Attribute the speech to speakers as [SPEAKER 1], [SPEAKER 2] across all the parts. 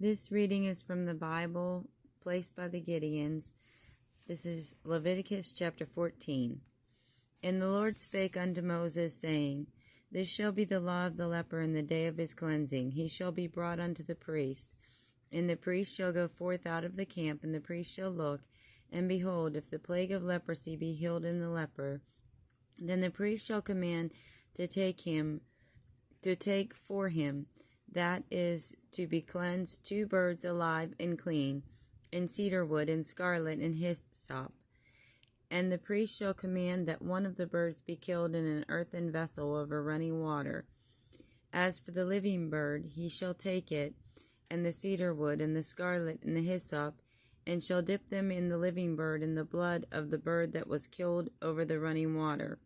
[SPEAKER 1] This reading is from the Bible placed by the Gideons. This is Leviticus chapter 14. And the Lord spake unto Moses, saying, This shall be the law of the leper in the day of his cleansing. He shall be brought unto the priest. And the priest shall go forth out of the camp, and the priest shall look, and behold, if the plague of leprosy be healed in the leper, then the priest shall command to take for him, that is to be cleansed, 2 birds alive and clean, and cedar wood, and scarlet, and hyssop. And the priest shall command that one of the birds be killed in an earthen vessel over running water. As for the living bird, he shall take it, and the cedar wood, and the scarlet, and the hyssop, and shall dip them in the living bird in the blood of the bird that was killed over the running water.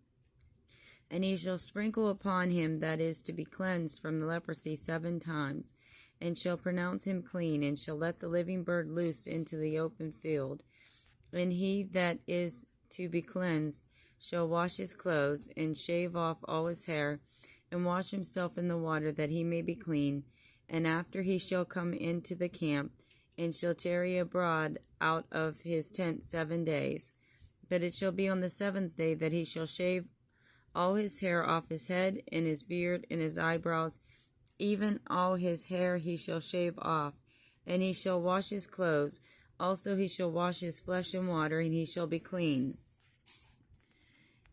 [SPEAKER 1] And he shall sprinkle upon him that is to be cleansed from the leprosy 7 times, and shall pronounce him clean, and shall let the living bird loose into the open field. And he that is to be cleansed shall wash his clothes, and shave off all his hair, and wash himself in the water, that he may be clean. And after he shall come into the camp, and shall tarry abroad out of his tent 7 days. But it shall be on the 7th day that he shall shave all his hair off his head, and his beard, and his eyebrows, even all his hair he shall shave off. And he shall wash his clothes. Also he shall wash his flesh in water, and he shall be clean.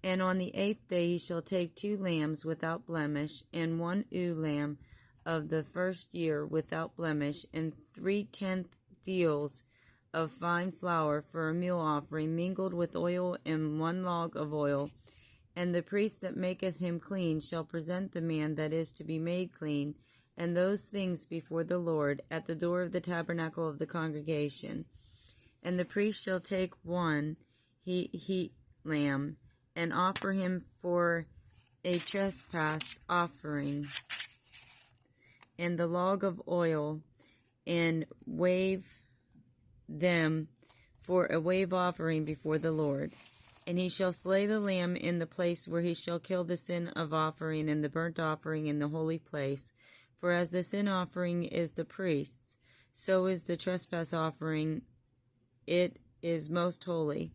[SPEAKER 1] And on the 8th day he shall take 2 lambs without blemish, and 1 ewe lamb of the first year without blemish, and 3/10 deals of fine flour for a meal offering, mingled with oil, and 1 log of oil. And the priest that maketh him clean shall present the man that is to be made clean, and those things before the Lord, at the door of the tabernacle of the congregation. And the priest shall take 1 he lamb, and offer him for a trespass offering, and the log of oil, and wave them for a wave offering before the Lord. And he shall slay the lamb in the place where he shall kill the sin of offering and the burnt offering in the holy place. For as the sin offering is the priest's, so is the trespass offering, it is most holy.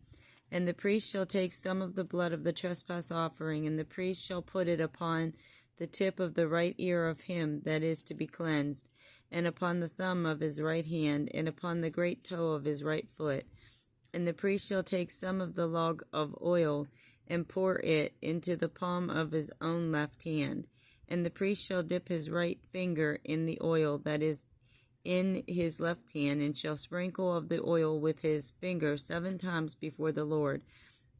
[SPEAKER 1] And the priest shall take some of the blood of the trespass offering, and the priest shall put it upon the tip of the right ear of him that is to be cleansed, and upon the thumb of his right hand, and upon the great toe of his right foot. And the priest shall take some of the log of oil, and pour it into the palm of his own left hand. And the priest shall dip his right finger in the oil that is in his left hand, and shall sprinkle of the oil with his finger 7 times before the Lord.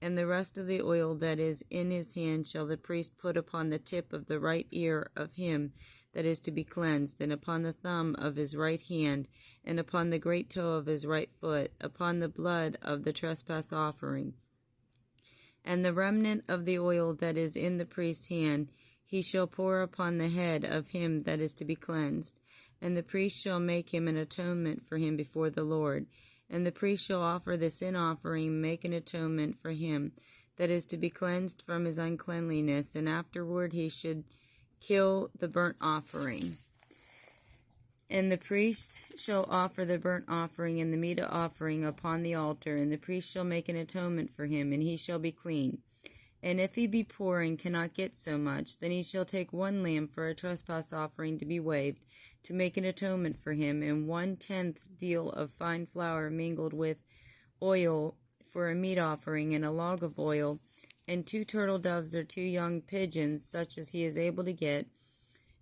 [SPEAKER 1] And the rest of the oil that is in his hand shall the priest put upon the tip of the right ear of him that is to be cleansed, and upon the thumb of his right hand, and upon the great toe of his right foot, upon the blood of the trespass offering. And the remnant of the oil that is in the priest's hand he shall pour upon the head of him that is to be cleansed. And the priest shall make him an atonement for him before the Lord. And the priest shall offer the sin offering, make an atonement for him that is to be cleansed from his uncleanliness, and afterward he should kill the burnt offering. And the priest shall offer the burnt offering and the meat offering upon the altar, and the priest shall make an atonement for him, and he shall be clean. And if he be poor and cannot get so much, then he shall take 1 lamb for a trespass offering to be waved, to make an atonement for him, and 1/10 deal of fine flour mingled with oil for a meat offering, and a log of oil, and 2 turtle doves or 2 young pigeons, such as he is able to get.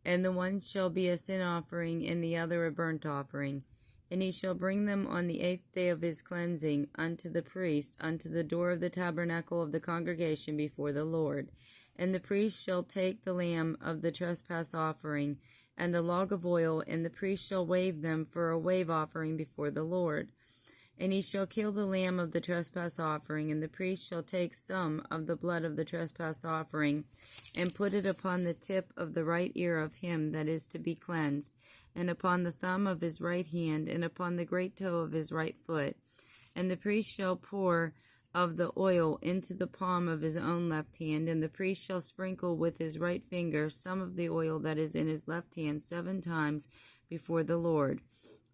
[SPEAKER 1] And the one shall be a sin offering, and the other a burnt offering. And he shall bring them on the 8th day of his cleansing unto the priest, unto the door of the tabernacle of the congregation before the Lord. And the priest shall take the lamb of the trespass offering, and the log of oil, and the priest shall wave them for a wave offering before the Lord. And he shall kill the lamb of the trespass offering, and the priest shall take some of the blood of the trespass offering, and put it upon the tip of the right ear of him that is to be cleansed, and upon the thumb of his right hand, and upon the great toe of his right foot. And the priest shall pour of the oil into the palm of his own left hand, and the priest shall sprinkle with his right finger some of the oil that is in his left hand 7 times before the Lord.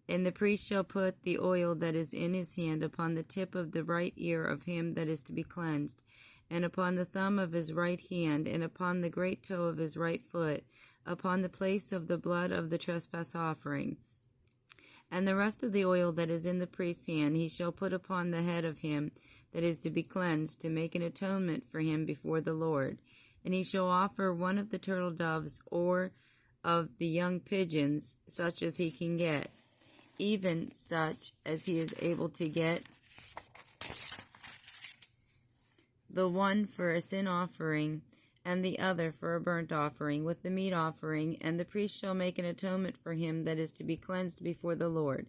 [SPEAKER 1] And the priest shall put the oil that is in his hand upon the tip of the right ear of him that is to be cleansed, and upon the thumb of his right hand, and upon the great toe of his right foot, upon the place of the blood of the trespass offering. And the rest of the oil that is in the priest's hand he shall put upon the head of him that is to be cleansed, to make an atonement for him before the Lord. And he shall offer one of the turtle doves or of the young pigeons, such as he can get, even such as he is able to get, the one for a sin offering, and the other for a burnt offering, with the meat offering, and the priest shall make an atonement for him that is to be cleansed before the Lord.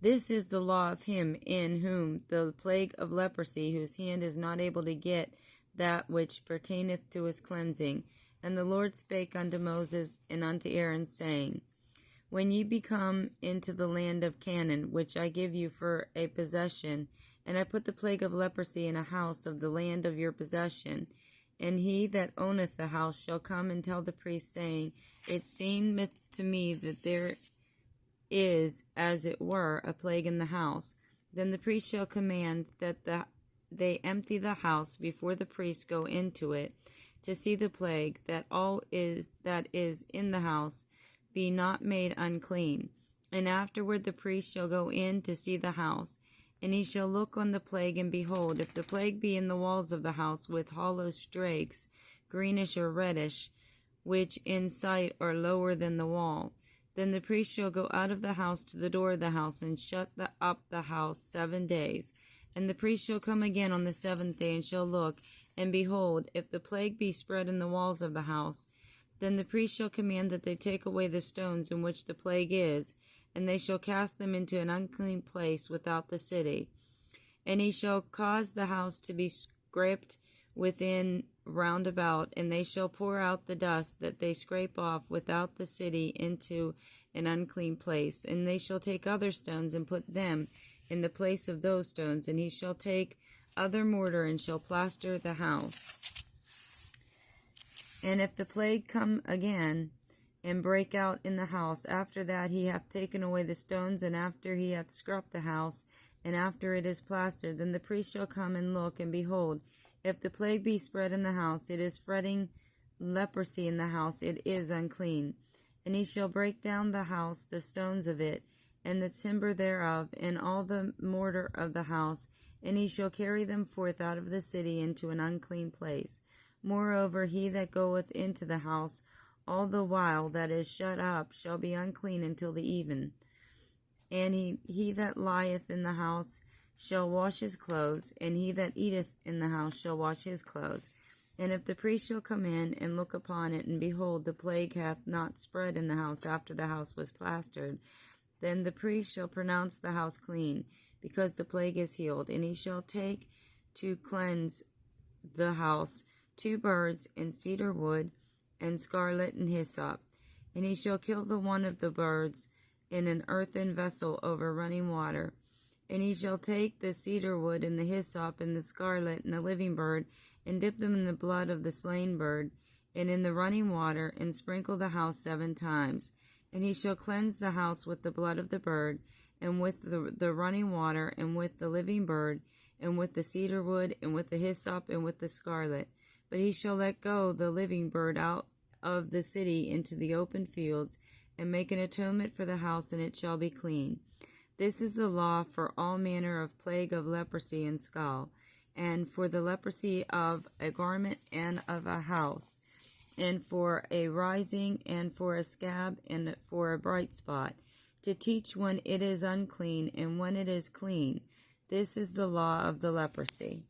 [SPEAKER 1] This is the law of him in whom the plague of leprosy, whose hand is not able to get that which pertaineth to his cleansing. And the Lord spake unto Moses and unto Aaron, saying, When ye be come into the land of Canaan, which I give you for a possession, and I put the plague of leprosy in a house of the land of your possession, and he that owneth the house shall come and tell the priest, saying, It seemeth to me that there is, as it were, a plague in the house. Then the priest shall command that they empty the house before the priests go into it to see the plague, that all that is in the house be not made unclean. And afterward the priest shall go in to see the house. And he shall look on the plague, and behold, if the plague be in the walls of the house with hollow strakes, greenish or reddish, which in sight are lower than the wall, then the priest shall go out of the house to the door of the house, and shut up the house 7 days. And the priest shall come again on the 7th day, and shall look, and behold, if the plague be spread in the walls of the house, then the priest shall command that they take away the stones in which the plague is, and they shall cast them into an unclean place without the city. And he shall cause the house to be scraped within round about, and they shall pour out the dust that they scrape off without the city into an unclean place. And they shall take other stones and put them in the place of those stones, and he shall take other mortar and shall plaster the house. And if the plague come again, and break out in the house, after that he hath taken away the stones, and after he hath scrubbed the house, and after it is plastered, then the priest shall come and look, and behold, if the plague be spread in the house, it is spreading leprosy in the house, it is unclean. And he shall break down the house, the stones of it, and the timber thereof, and all the mortar of the house, and he shall carry them forth out of the city into an unclean place. Moreover, he that goeth into the house, all the while that is shut up, shall be unclean until the even. And he that lieth in the house shall wash his clothes, and he that eateth in the house shall wash his clothes. And if the priest shall come in and look upon it, and behold, the plague hath not spread in the house after the house was plastered, then the priest shall pronounce the house clean, because the plague is healed. And he shall take to cleanse the house 2 birds and cedar wood, and scarlet and hyssop. And he shall kill the one of the birds in an earthen vessel over running water. And he shall take the cedar wood and the hyssop and the scarlet and the living bird, and dip them in the blood of the slain bird, and in the running water, and sprinkle the house 7 times. And he shall cleanse the house with the blood of the bird, and with the running water, and with the living bird, and with the cedar wood, and with the hyssop, and with the scarlet. But he shall let go the living bird out of the city into the open fields, and make an atonement for the house, and it shall be clean. This is the law for all manner of plague of leprosy and scall, and for the leprosy of a garment and of a house, and for a rising, and for a scab, and for a bright spot, to teach when it is unclean and when it is clean. This is the law of the leprosy.